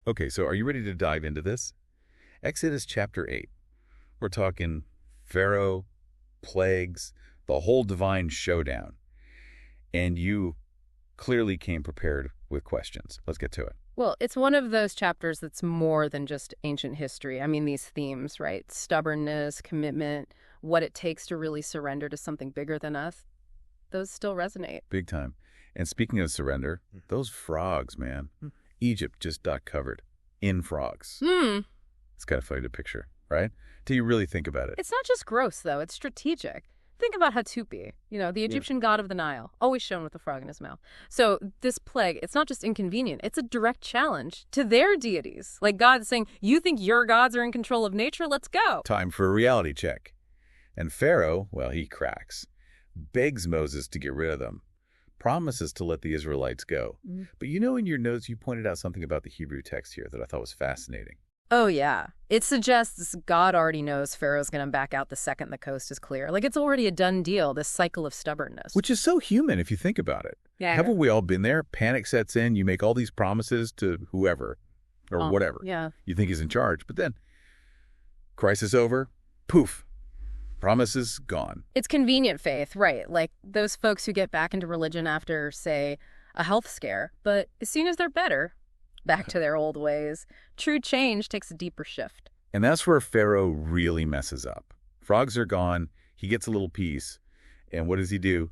Okay, so are you ready to dive into this? Exodus chapter 8. We're talking Pharaoh, plagues, the whole divine showdown. And you clearly came prepared with questions. Let's get to it. Well, it's one of those chapters that's more than just ancient history. I mean, these themes, right? Stubbornness, commitment, what it takes to really surrender to something bigger than us, those still resonate. Big time. And speaking of surrender, those frogs, man. Egypt just got covered in frogs. It's kind of funny to picture, right? Till you really think about it. It's not just gross, though. It's strategic. Think about Hatupi, the Egyptian god of the Nile, always shown with a frog in his mouth. So this plague, it's not just inconvenient. It's a direct challenge to their deities. Like God saying, you think your gods are in control of nature? Let's go. Time for a reality check. And Pharaoh, well, he cracks, begs Moses to get rid of them, promises to let the Israelites go. But in your notes, you pointed out something about the Hebrew text here that I thought was fascinating. Oh, yeah. It suggests God already knows Pharaoh's going to back out the second the coast is clear. Like, it's already a done deal, this cycle of stubbornness. Which is so human if you think about it. Yeah. Haven't we all been there? Panic sets in, you make all these promises to whoever or whatever Yeah. you think is in charge. But then, crisis over, poof, promises gone. It's convenient faith, right? Like those folks who get back into religion after, say, a health scare. But as soon as they're better, back to their old ways, true change takes a deeper shift. And that's where Pharaoh really messes up. Frogs are gone, he gets a little peace, and what does he do?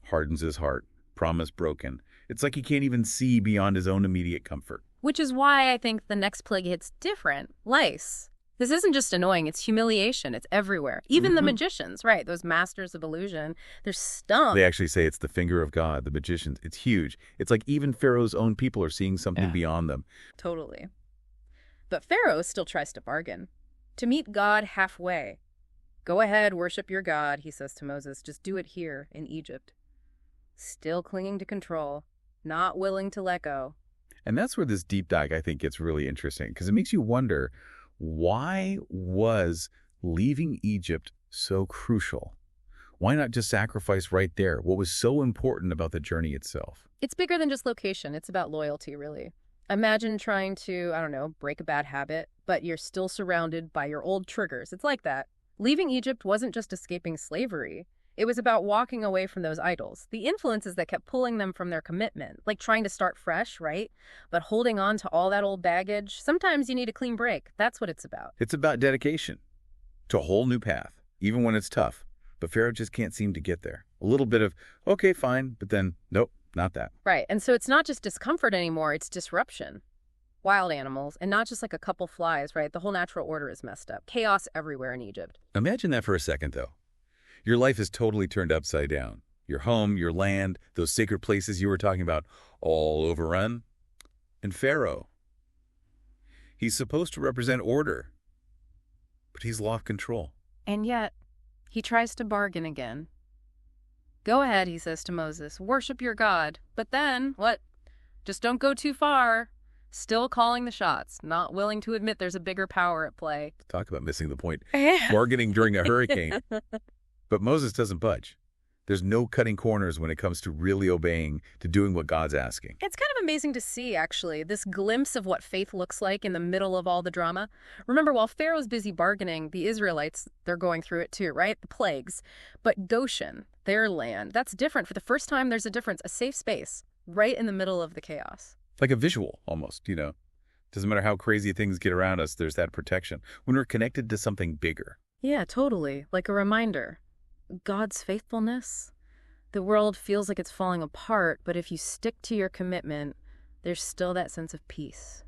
Hardens his heart. Promise broken. It's like he can't even see beyond his own immediate comfort. Which is why I think the next plague hits different. Lice. This isn't just annoying, it's humiliation. It's everywhere. Even the magicians, right? Those masters of illusion, they're stumped. They actually say it's the finger of God, the magicians. It's huge. It's like even Pharaoh's own people are seeing something beyond them. Totally. But Pharaoh still tries to bargain. To meet God halfway. Go ahead, worship your God, he says to Moses. Just do it here in Egypt. Still clinging to control, not willing to let go. And that's where this deep dive, I think, gets really interesting, because it makes you wonder, why was leaving Egypt so crucial? Why not just sacrifice right there? What was so important about the journey itself? It's bigger than just location. It's about loyalty, really. Imagine trying to, break a bad habit, but you're still surrounded by your old triggers. It's like that. Leaving Egypt wasn't just escaping slavery. It was about walking away from those idols, the influences that kept pulling them from their commitment, like trying to start fresh, right? But holding on to all that old baggage, sometimes you need a clean break. That's what it's about. It's about dedication to a whole new path, even when it's tough. But Pharaoh just can't seem to get there. A little bit of, okay, fine, but then, nope, not that. Right, and so it's not just discomfort anymore, it's disruption. Wild animals, and not just like a couple flies, right? The whole natural order is messed up. Chaos everywhere in Egypt. Imagine that for a second, though. Your life is totally turned upside down. Your home, your land, those sacred places you were talking about, all overrun. And Pharaoh, he's supposed to represent order, but he's lost control. And yet, he tries to bargain again. Go ahead, he says to Moses, worship your God. But then, what? Just don't go too far. Still calling the shots, not willing to admit there's a bigger power at play. Talk about missing the point. Bargaining during a hurricane. But Moses doesn't budge. There's no cutting corners when it comes to really obeying, to doing what God's asking. It's kind of amazing to see, actually, this glimpse of what faith looks like in the middle of all the drama. Remember, while Pharaoh's busy bargaining, the Israelites, they're going through it too, right? The plagues. But Goshen, their land, that's different. For the first time, there's a difference, a safe space, right in the middle of the chaos. Like a visual, almost, Doesn't matter how crazy things get around us, there's that protection. When we're connected to something bigger. Yeah, totally. Like a reminder. God's faithfulness. The world feels like it's falling apart, but if you stick to your commitment, there's still that sense of peace,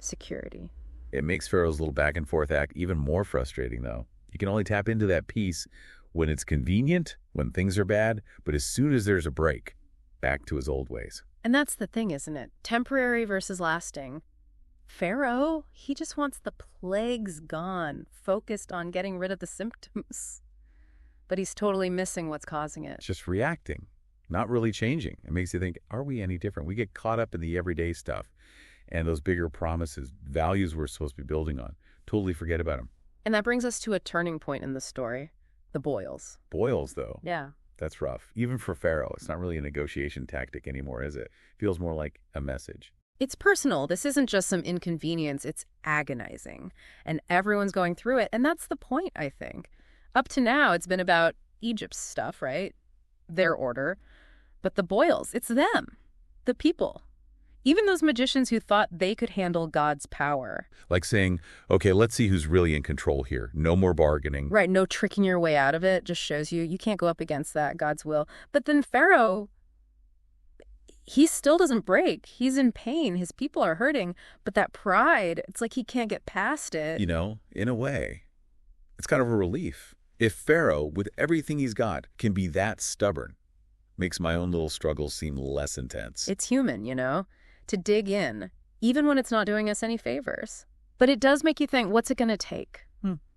security. It makes Pharaoh's little back and forth act even more frustrating, though. You can only tap into that peace when it's convenient, when things are bad, but as soon as there's a break, back to his old ways. And that's the thing, isn't it? Temporary versus lasting. Pharaoh, he just wants the plagues gone, focused on getting rid of the symptoms. But he's totally missing what's causing it. Just reacting, not really changing. It makes you think, are we any different? We get caught up in the everyday stuff and those bigger promises, values we're supposed to be building on. Totally forget about them. And that brings us to a turning point in the story, the boils. Boils, though. Yeah. That's rough. Even for Pharaoh, it's not really a negotiation tactic anymore, is it? Feels more like a message. It's personal. This isn't just some inconvenience, it's agonizing. And everyone's going through it, and that's the point, I think. Up to now, it's been about Egypt's stuff, right? Their order. But the Boyles, it's them. The people. Even those magicians who thought they could handle God's power. Like saying, okay, let's see who's really in control here. No more bargaining. Right, no tricking your way out of it. Just shows you can't go up against that, God's will. But then Pharaoh, he still doesn't break. He's in pain. His people are hurting. But that pride, it's like he can't get past it. You know, in a way, it's kind of a relief. If Pharaoh, with everything he's got, can be that stubborn, makes my own little struggles seem less intense. It's human, to dig in, even when it's not doing us any favors. But it does make you think, what's it going to take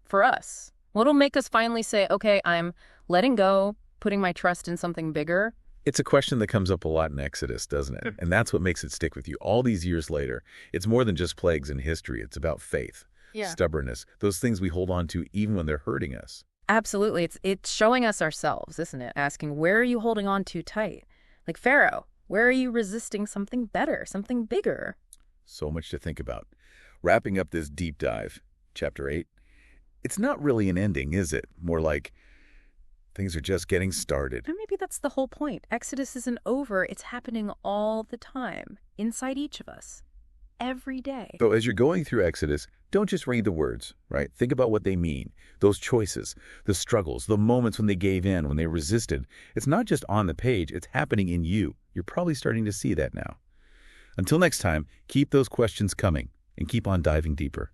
for us? What'll make us finally say, okay, I'm letting go, putting my trust in something bigger? It's a question that comes up a lot in Exodus, doesn't it? And that's what makes it stick with you all these years later. It's more than just plagues in history. It's about faith, stubbornness, those things we hold on to even when they're hurting us. Absolutely. It's showing us ourselves, isn't it? Asking, where are you holding on too tight? Like Pharaoh, where are you resisting something better, something bigger? So much to think about. Wrapping up this deep dive, Chapter 8, it's not really an ending, is it? More like things are just getting started. And maybe that's the whole point. Exodus isn't over. It's happening all the time, inside each of us, every day. So as you're going through Exodus, don't just read the words, right? Think about what they mean. Those choices, the struggles, the moments when they gave in, when they resisted. It's not just on the page, it's happening in you. You're probably starting to see that now. Until next time, keep those questions coming and keep on diving deeper.